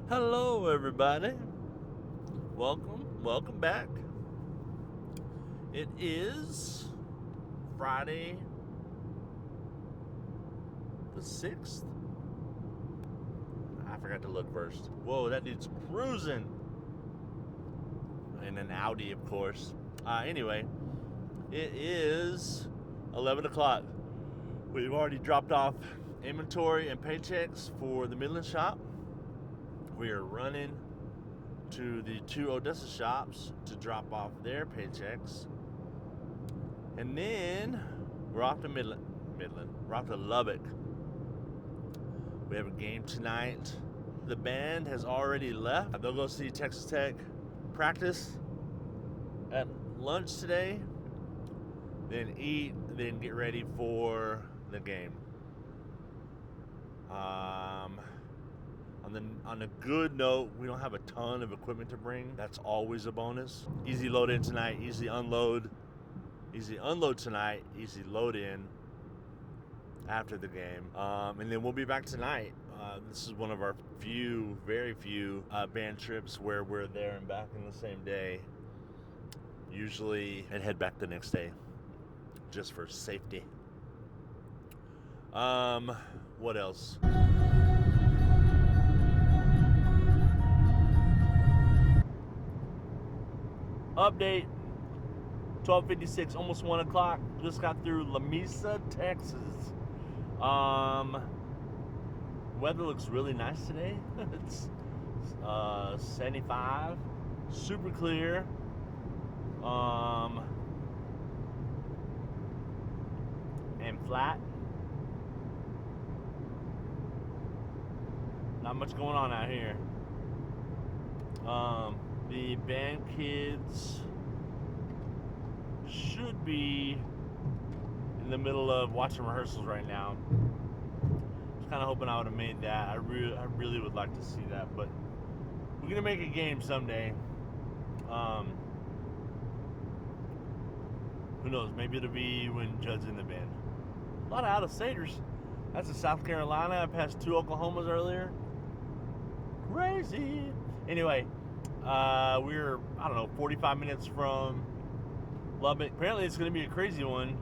Hello, everybody. Welcome back. It is Friday the 6th. I forgot to look first. Whoa, that dude's cruising. In an Audi, of course. Anyway, it is 11 o'clock. We've already dropped off inventory and paychecks for the Midland shop. We are running to the two Odessa shops to drop off their paychecks. And then we're off to Midland. We're off to Lubbock. We have a game tonight. The band has already left. They'll go see Texas Tech practice at lunch today. Then eat, then get ready for the game. On a good note, we don't have a ton of equipment to bring. That's always a bonus. Easy load in tonight, easy unload. Easy unload tonight, easy load in after the game. And then we'll be back tonight. This is one of our very few band trips where we're there and back in the same day. Usually, and head back the next day, just for safety. What else? Update, 12:56, almost 1 o'clock. Just got through La Mesa, Texas. Weather looks really nice today. It's 75, super clear. And flat. Not much going on out here. The band kids should be in the middle of watching rehearsals right now. Just kind of hoping I would have made that. I really would like to see that, but we're gonna make a game someday. Who knows? Maybe it'll be when Judd's in the band. A lot of out-of-staters. That's in South Carolina. I passed 2 Oklahomas earlier. Crazy. Anyway, we're, 45 minutes from Lubbock. Apparently it's going to be a crazy one.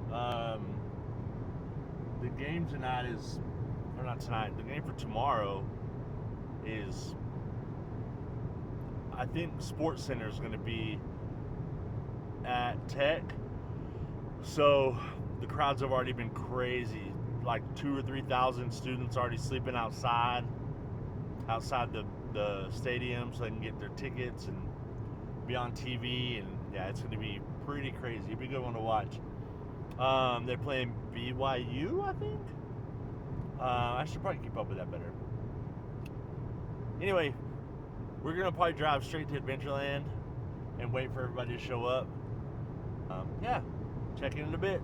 The game tonight is, or not tonight, the game for tomorrow is, I think Sports Center is going to be at Tech. So the crowds have already been crazy. Like 2,000 or 3,000 students already sleeping outside the stadium so they can get their tickets and be on TV, and yeah, it's going to be pretty crazy. It'll be a good one to watch. They're playing BYU, I think. I should probably keep up with that better. Anyway, we're going to probably drive straight to Adventureland and wait for everybody to show up. Yeah, check in a bit.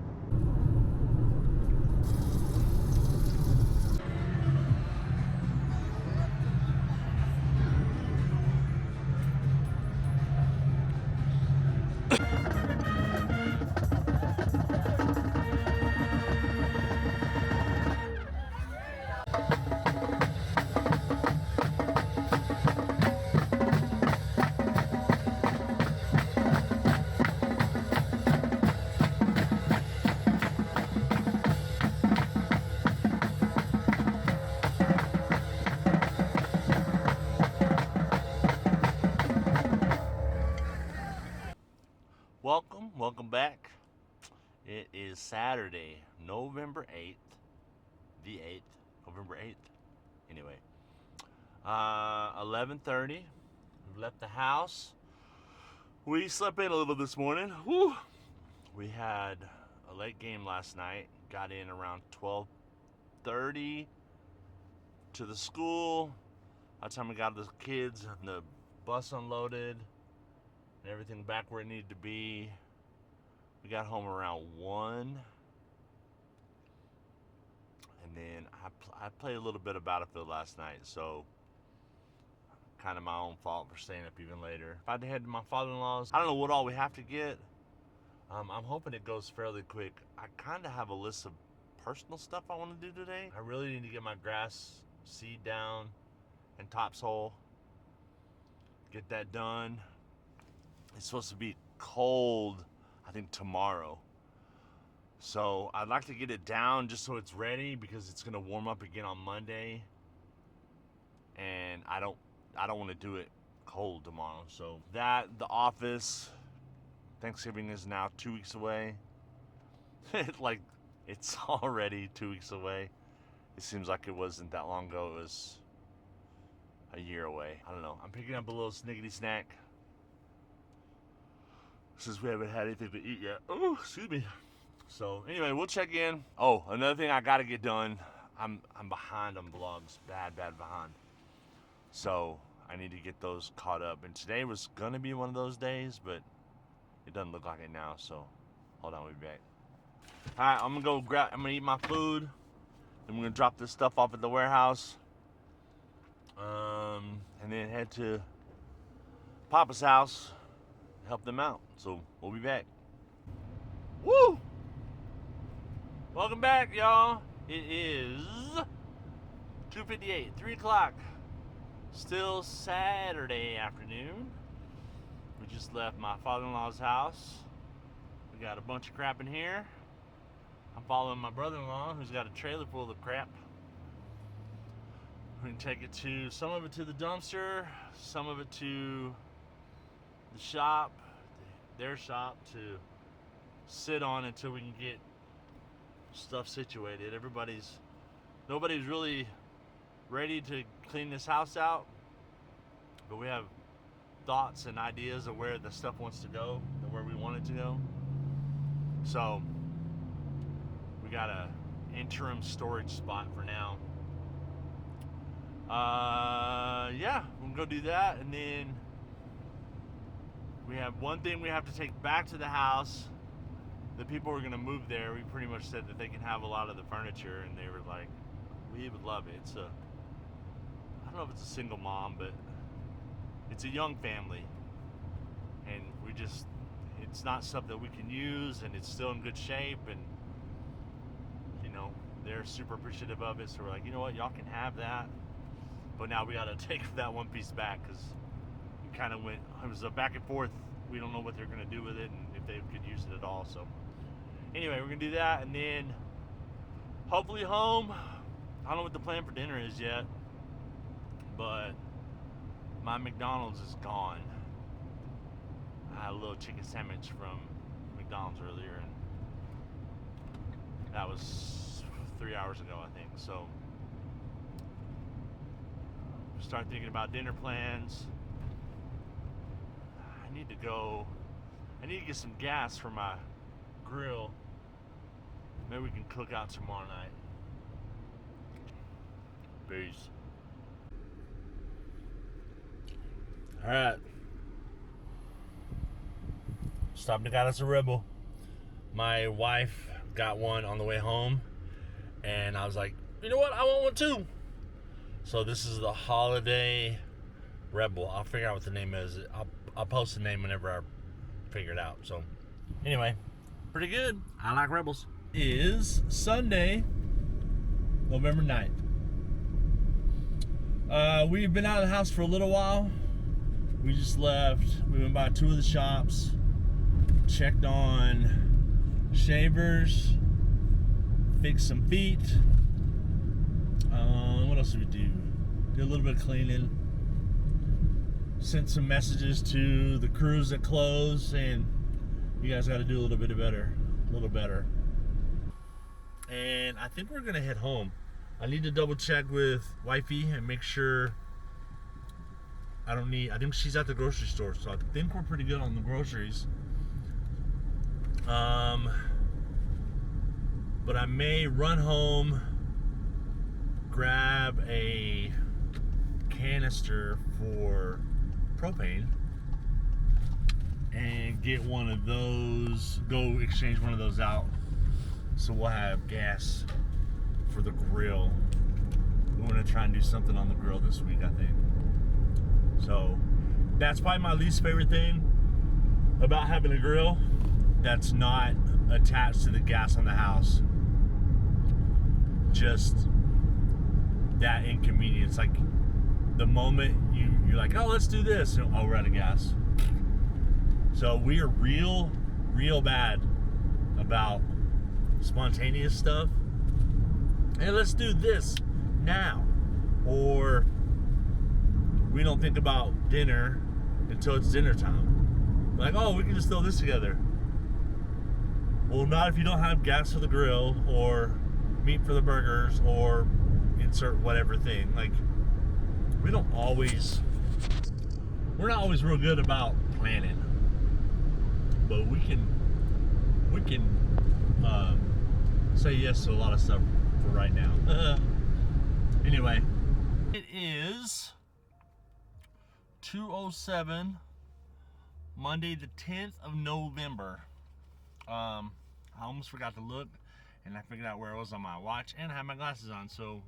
Welcome back. It is Saturday, November 8th. The 8th. November 8th. Anyway. 11:30. We've left the house. We slept in a little this morning. Whew. We had a late game last night. Got in around 12:30 to the school. By the time we got the kids and the bus unloaded and everything back where it needed to be, we got home around 1. And then I played a little bit of Battlefield last night, so kind of my own fault for staying up even later. If I had to head to my father-in-law's, I don't know what all we have to get. I'm hoping it goes fairly quick. I kind of have a list of personal stuff I want to do today. I really need to get my grass seed down topsoil. Get that done. It's supposed to be cold, I think, tomorrow. So I'd like to get it down just so it's ready, because it's gonna warm up again on Monday. And I don't want to do it cold tomorrow. So that, the office, Thanksgiving is now 2 weeks away. Like, it's already 2 weeks away. It seems like it wasn't that long ago. It was a year away. I don't know. I'm picking up a little snickety snack since we haven't had anything to eat yet. Oh, excuse me. So anyway, we'll check in. Oh, another thing I gotta get done. I'm behind on vlogs, bad behind. So I need to get those caught up. And today was gonna be one of those days, but it doesn't look like it now. So hold on, we'll be back. All right, I'm gonna eat my food. Then we're gonna drop this stuff off at the warehouse. And then head to Papa's house, help them out. So we'll be back. Woo! Welcome back, y'all. It is 2:58, 3 o'clock. Still Saturday afternoon. We just left my father-in-law's house. We got a bunch of crap in here. I'm following my brother-in-law, who's got a trailer full of crap. We can take it to, some of it to the dumpster, some of it to the shop, their shop, to sit on until we can get stuff situated. Nobody's really ready to clean this house out, but we have thoughts and ideas of where the stuff wants to go and where we want it to go. So we got a interim storage spot for now. Yeah, we'll go do that, and then we have one thing we have to take back to the house. The people who are gonna move there, we pretty much said that they can have a lot of the furniture, and they were like, we would love it. It's I don't know if it's a single mom, but it's a young family, and it's not stuff that we can use, and it's still in good shape, and they're super appreciative of it. So we're like, you know what, y'all can have that, but now we gotta take that one piece back, because we kind of it was a back and forth. We don't know what they're gonna do with it and if they could use it at all. So anyway, we're gonna do that, and then hopefully home. I don't know what the plan for dinner is yet, but my McDonald's is gone. I had a little chicken sandwich from McDonald's earlier, and that was 3 hours ago, I think. So start thinking about dinner plans. I need to get some gas for my grill. Maybe we can cook out tomorrow night. Peace. All right. Stopped and got us a Rebel. My wife got one on the way home, and I was like, you know what? I want one too. So this is the holiday Rebel. I'll figure out what the name is. I'll post the name whenever I figure it out. So anyway, pretty good. I like Rebels. It is Sunday, November 9th. We've been out of the house for a little while. We just left. We went by 2 of the shops, checked on shavers, fixed some feet. What else did we do? Did a little bit of cleaning. Sent some messages to the crews that close, saying you guys got to do a little bit better, And I think we're gonna head home. I need to double check with wifey and make sure I think she's at the grocery store, so I think we're pretty good on the groceries. But I may run home, grab a canister for propane, and get one of those, go exchange one of those out, so we'll have gas for the grill. We're gonna try and do something on the grill this week, I think. So that's probably my least favorite thing about having a grill that's not attached to the gas on the house. Just that inconvenience. Like, the moment you're like, oh, let's do this, and, oh, we're out of gas. So we are real bad about spontaneous stuff. Hey, let's do this now. Or we don't think about dinner until it's dinner time. Like, oh, we can just throw this together. Well, not if you don't have gas for the grill or meat for the burgers or insert whatever thing. Like, we're not always real good about planning, but we can say yes to a lot of stuff for right now. Anyway, it is 2:07, Monday the 10th of November. I almost forgot to look, and I figured out where it was on my watch, and I had my glasses on, so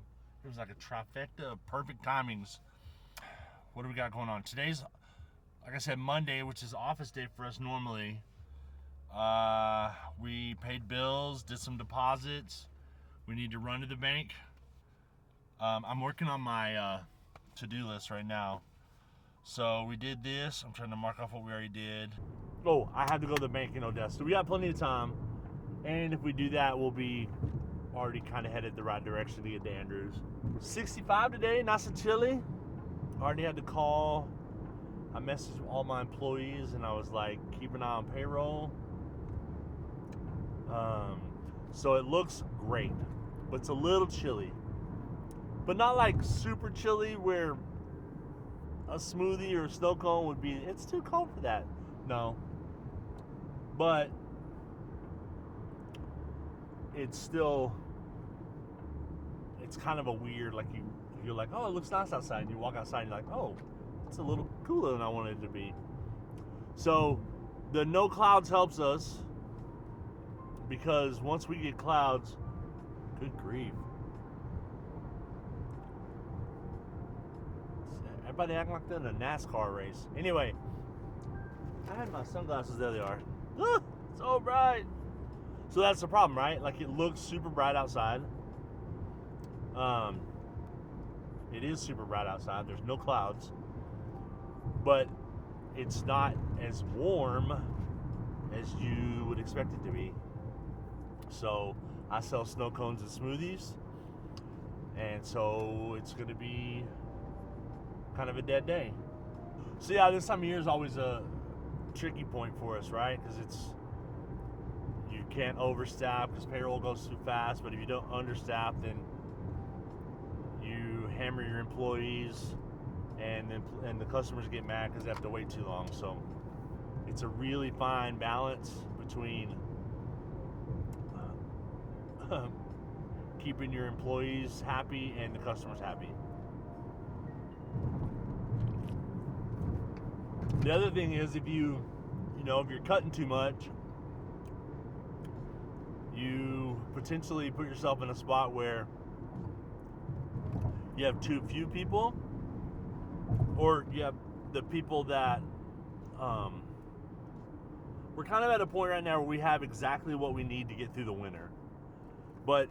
it was like a trifecta of perfect timings. What do we got going on? Today's, like I said, Monday, which is office day for us normally. We paid bills, did some deposits. We need to run to the bank. I'm working on my to-do list right now. So we did this. I'm trying to mark off what we already did. Oh, I have to go to the bank in Odessa. So we got plenty of time. And if we do that, we'll be already kind of headed the right direction to get to Andrews. 65 today, nice and chilly. Already had to call. I messaged all my employees and I was like, keep an eye on payroll. So it looks great, but it's a little chilly. But not like super chilly where a smoothie or a snow cone would be, it's too cold for that. No. But it's still, it's kind of a weird, like you're like, oh, it looks nice outside. And you walk outside and you're like, oh, it's a little cooler than I wanted it to be. So the no clouds helps us, because once we get clouds, good grief. Everybody acting like they're in a NASCAR race. Anyway, I had my sunglasses. There they are. Ah, so bright. So that's the problem, right? Like, it looks super bright outside. It is super bright outside. There's no clouds. But it's not as warm as you would expect it to be. So I sell snow cones and smoothies. And so it's going to be kind of a dead day. So yeah, this time of year is always a tricky point for us, right? Because you can't overstaff because payroll goes too fast, but if you don't understaff, then you hammer your employees, and the customers get mad because they have to wait too long. So it's a really fine balance between keeping your employees happy and the customers happy. The other thing is, if you're cutting too much, you potentially put yourself in a spot where you have too few people, or you have the people that we're kind of at a point right now where we have exactly what we need to get through the winter, but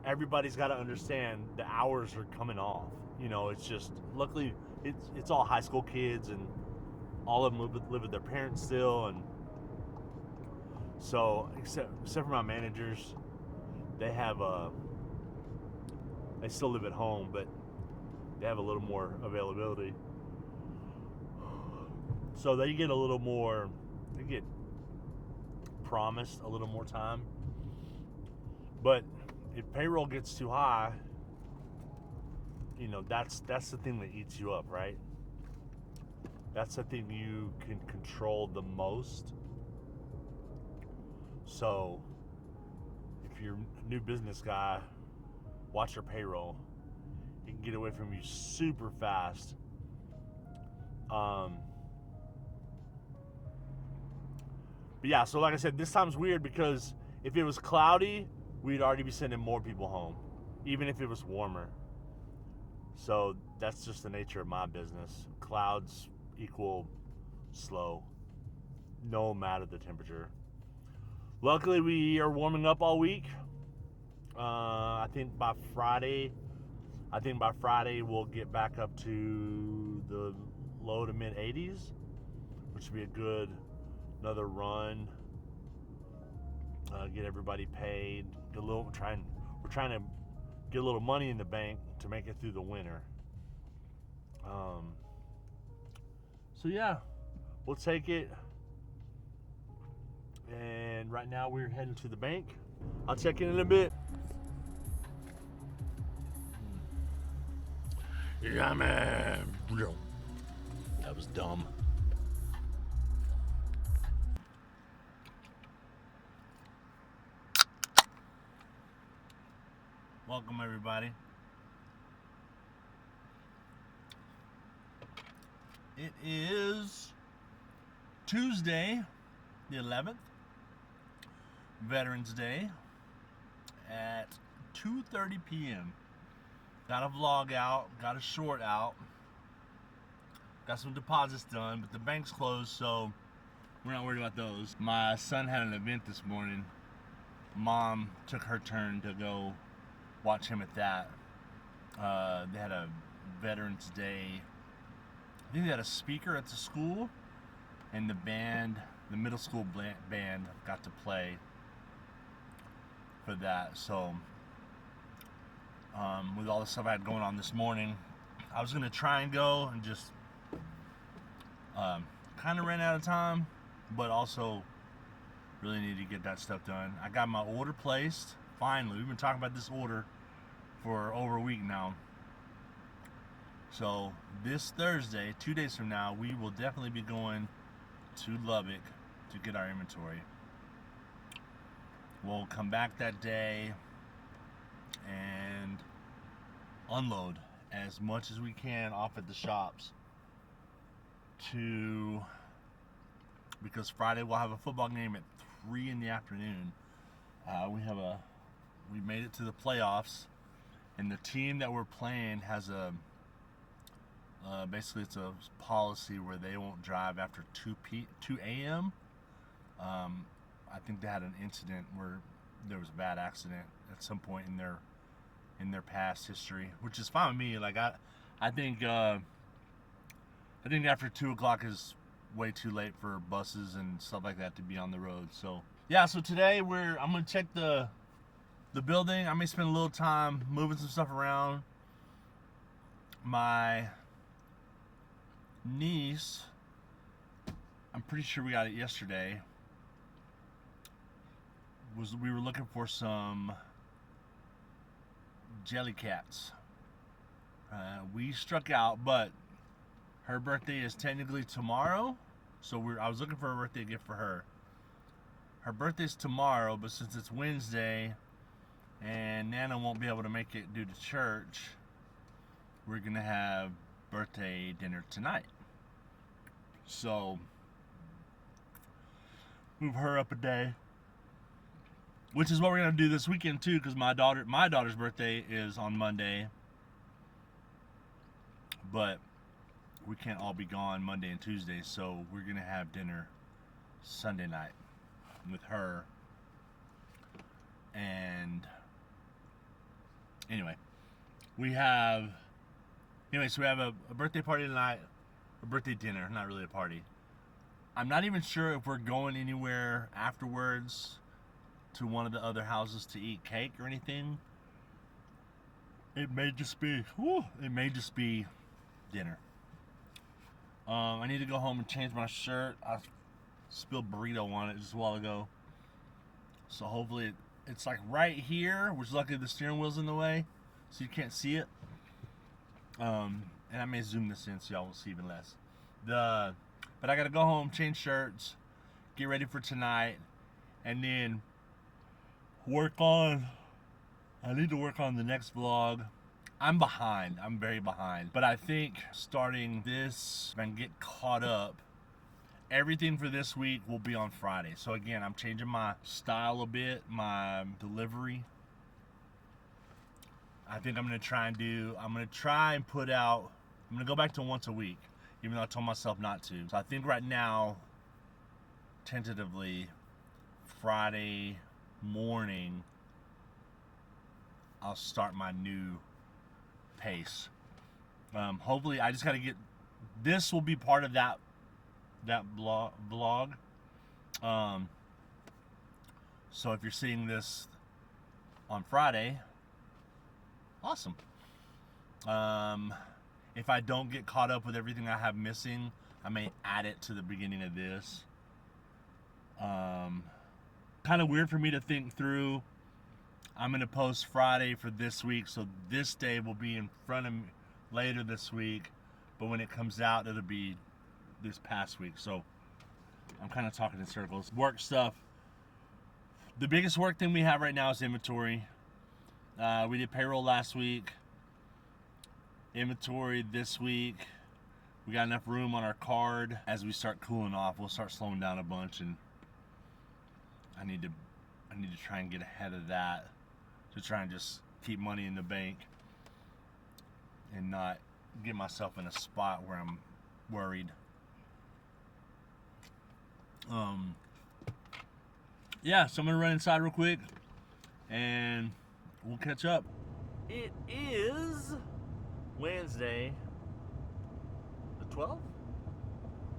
everybody's got to understand the hours are coming off. It's just, luckily it's all high school kids, and all of them live with their parents still, and so except for my managers, they still live at home, but they have a little more availability, so they get promised a little more time. But if payroll gets too high, that's the thing that eats you up, right? That's the thing you can control the most. So if you're a new business guy, watch your payroll. It can get away from you super fast. But yeah, so like I said, this time's weird because if it was cloudy, we'd already be sending more people home, even if it was warmer. So that's just the nature of my business. Clouds equal slow, no matter the temperature. Luckily, we are warming up all week. I think by Friday I think by Friday we'll get back up to the low to mid 80s, which would be a good another run. Get everybody paid. We're trying to get a little money in the bank to make it through the winter. So yeah, we'll take it. And right now we're heading to the bank. I'll check in a bit. Yeah, man. That was dumb. Welcome, everybody. It is Tuesday, the 11th, Veterans Day, at 2:30 p.m. Got a vlog out, got a short out, got some deposits done, but the bank's closed, so we're not worried about those. My son had an event this morning. Mom took her turn to go watch him at that. They had a Veterans Day. I think they had a speaker at the school, and the band, the middle school band, got to play for that. So, with all the stuff I had going on this morning, I was gonna try and go and just kind of ran out of time, but also really need to get that stuff done. I got my order placed. Finally, we've been talking about this order for over a week now. So this Thursday, 2 days from now, we will definitely be going to Lubbock to get our inventory. We'll come back that day and unload as much as we can off at the shops because Friday we'll have a football game at 3 in the afternoon. We made it to the playoffs, and the team that we're playing has basically it's a policy where they won't drive after 2 a.m. I think they had an incident where there was a bad accident at some point in their past history, which is fine with me. Like I think after 2 o'clock is way too late for buses and stuff like that to be on the road. So yeah, so today I'm gonna check the building. I may spend a little time moving some stuff around. My niece, I'm pretty sure we got it yesterday, we were looking for some jelly cats. We struck out, but her birthday is technically tomorrow, so I was looking for a birthday gift for her. Her birthday's tomorrow, but since it's Wednesday and Nana won't be able to make it due to church, we're gonna have birthday dinner tonight. So move her up a day, which is what we're gonna do this weekend too, because my daughter's birthday is on Monday, but we can't all be gone Monday and Tuesday, so we're gonna have dinner Sunday night with her. And anyway, so we have a birthday party tonight, a birthday dinner, not really a party. I'm not even sure if we're going anywhere afterwards to one of the other houses to eat cake or anything. It may just be dinner. I need to go home and change my shirt. I spilled burrito on it just a while ago. So hopefully it's like right here, which luckily the steering wheel's in the way, so you can't see it. And I may zoom this in so y'all will see even less. But I gotta go home, change shirts, get ready for tonight, and then I need to work on the next vlog. I'm behind. I'm very behind. But I think starting this and get caught up, everything for this week will be on Friday. So again, I'm changing my style a bit, my delivery. I think I'm gonna go back to once a week, even though I told myself not to. So I think right now, tentatively, Friday morning, I'll start my new pace. Hopefully, I just got to get. This will be part of that vlog. So if you're seeing this on Friday, awesome. If I don't get caught up with everything I have missing, I may add it to the beginning of this. Kind of weird for me to think through. I'm going to post Friday for this week, so this day will be in front of me later this week, but when it comes out, it'll be this past week. So I'm kind of talking in circles. Work stuff. The biggest work thing we have right now is inventory. We did payroll last week. Inventory this week. We got enough room on our card. As we start cooling off, we'll start slowing down a bunch, and I need to try and get ahead of that to try and just keep money in the bank and not get myself in a spot where I'm worried. Yeah, so I'm gonna run inside real quick and we'll catch up. It is Wednesday, the 12th?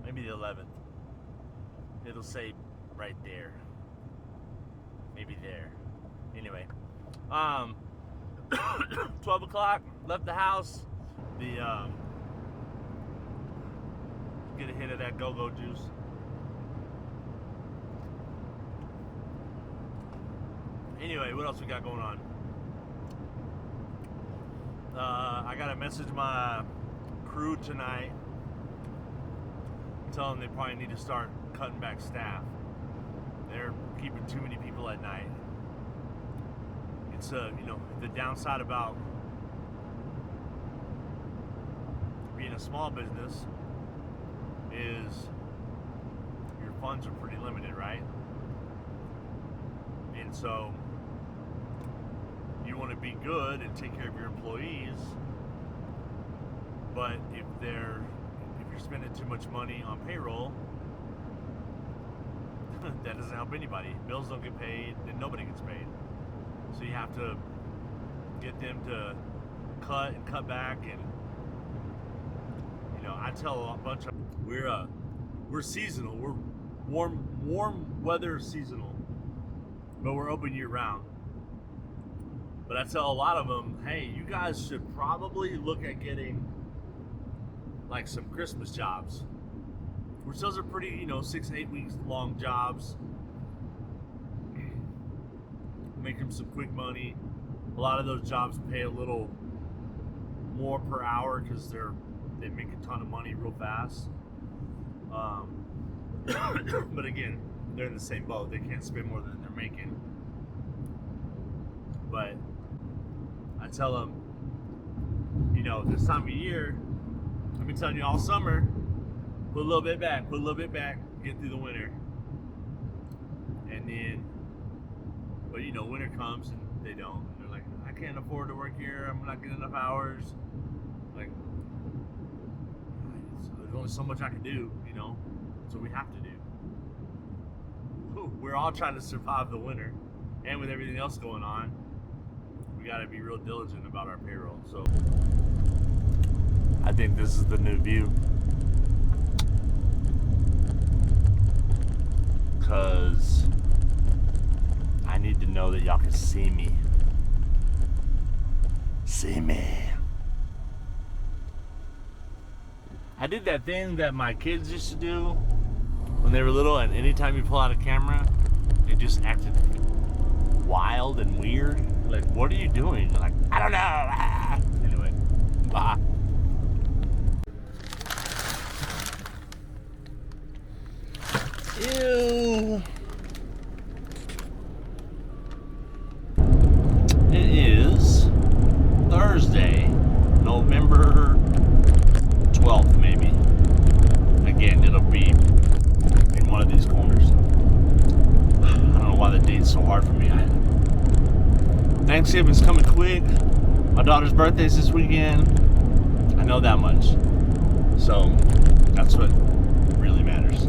Maybe the 11th. It'll say right there. Maybe there. Anyway, 12 o'clock, left the house. Get a hit of that go-go juice. Anyway, what else we got going on? I got to message my crew tonight. Tell them they probably need to start cutting back staff. They're keeping too many people at night. It's the downside about being a small business is your funds are pretty limited, right? And so you want to be good and take care of your employees, but if you're spending too much money on payroll, that doesn't help anybody. Bills don't get paid, then nobody gets paid. So you have to get them to cut back, and I tell a bunch of we're seasonal. We're warm weather seasonal, but we're open year round. But I tell a lot of them, hey, you guys should probably look at getting like some Christmas jobs, which those are pretty, 6 to 8 weeks long jobs. Make them some quick money. A lot of those jobs pay a little more per hour because they make a ton of money real fast. But again, they're in the same boat. They can't spend more than they're making. But I tell them, this time of year, I've been telling you all summer, put a little bit back, get through the winter. And then, but winter comes and they don't. They're like, I can't afford to work here. I'm not getting enough hours. Like, there's only so much I can do, so we have to do. We're all trying to survive the winter, and with everything else going on, we got to be real diligent about our payroll. So I think this is the new view, because I need to know that y'all can see me. See me. I did that thing that my kids used to do when they were little, and anytime you pull out a camera, they just acted wild and weird. Like, what are you doing? They're like, I don't know. Ah. Anyway, bye. Ew. It is Thursday, November 12th, maybe. Again, it'll be in one of these corners. I don't know why the date's so hard for me. Thanksgiving's coming quick. My daughter's birthday's this weekend. I know that much. So that's what really matters.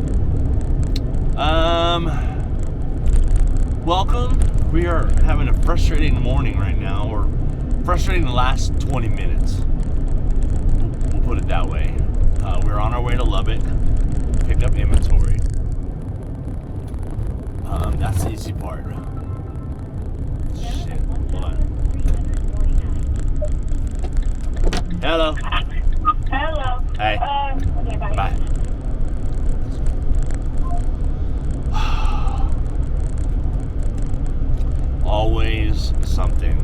Welcome. We are having a frustrating morning right now, or frustrating the last 20 minutes. We'll put it that way. We're on our way to Lubbock, pick up inventory. That's the easy part. Shit, hold on. Hello. Hello. Hey. Okay, bye. Bye. Always something.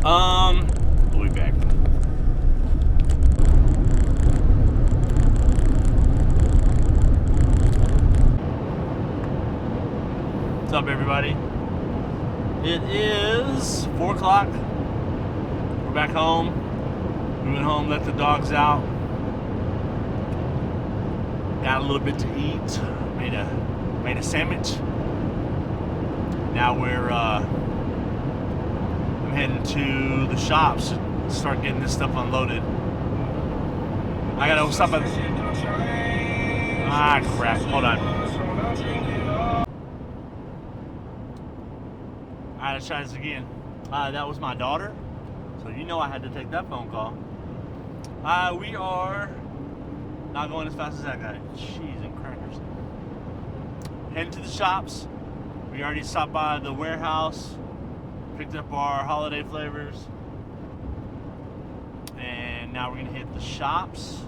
We'll be back. What's up, everybody? It is 4 o'clock. We're back home. We went home, let the dogs out. Got a little bit to eat. Made a sandwich. Now I'm heading to the shops to start getting this stuff unloaded. I gotta stop at. Crap. Hold on. Alright, let's try this again. That was my daughter. So you know I had to take that phone call. We are not going as fast as that guy. Cheese and crackers. Heading to the shops. We already stopped by the warehouse, picked up our holiday flavors, and now we're gonna hit the shops.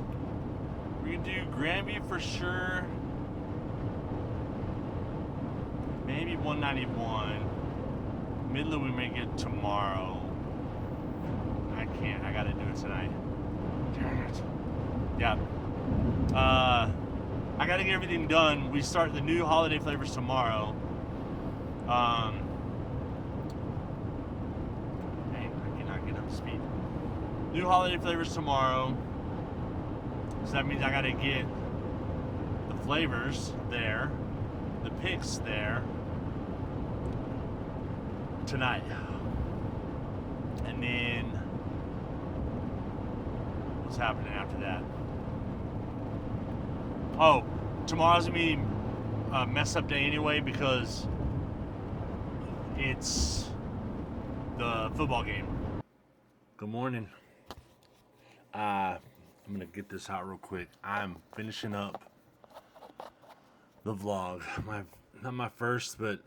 We're gonna do Grandview for sure. Maybe 191. Midland we may get tomorrow. I can't. I gotta do it tonight. Darn it. Yeah. I gotta get everything done. We start the new holiday flavors tomorrow. Dang, I cannot get up to speed. New holiday flavors tomorrow. So that means I gotta get the flavors there, the picks there tonight. And then what's happening after that? Oh, tomorrow's gonna be a mess up day anyway because it's the football game. Good morning. I'm gonna get this out real quick. I'm finishing up the vlog. Not my first, but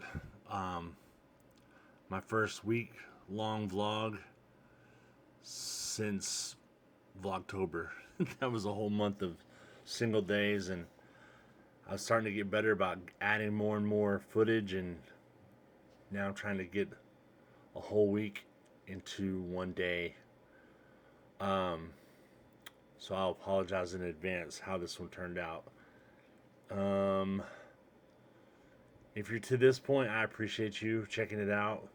my first week-long vlog since Vlogtober. That was a whole month of single days, and I was starting to get better about adding more and more footage, and now I'm trying to get a whole week into one day. So I'll apologize in advance how this one turned out. If you're to this point, I appreciate you checking it out.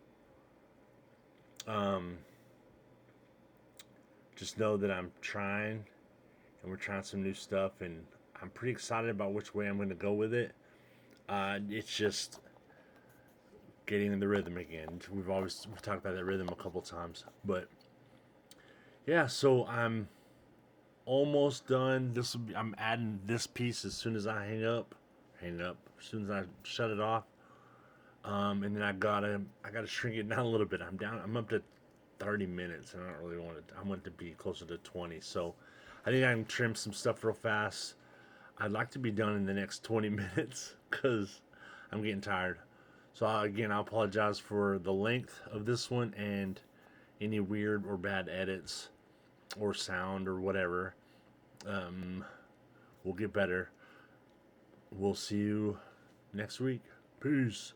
Just know that I'm trying, and we're trying some new stuff, and I'm pretty excited about which way I'm going to go with it. It's just getting in the rhythm again. We've talked about that rhythm a couple times, but yeah. So I'm almost done. I'm adding this piece as soon as I hang up, as soon as I shut it off. And then I gotta shrink it down a little bit. I'm up to 30 minutes, and I don't really want it. I want it to be closer to 20. So I think I can trim some stuff real fast. I'd like to be done in the next 20 minutes because I'm getting tired. So again, I apologize for the length of this one and any weird or bad edits or sound or whatever. We'll get better. We'll see you next week. Peace.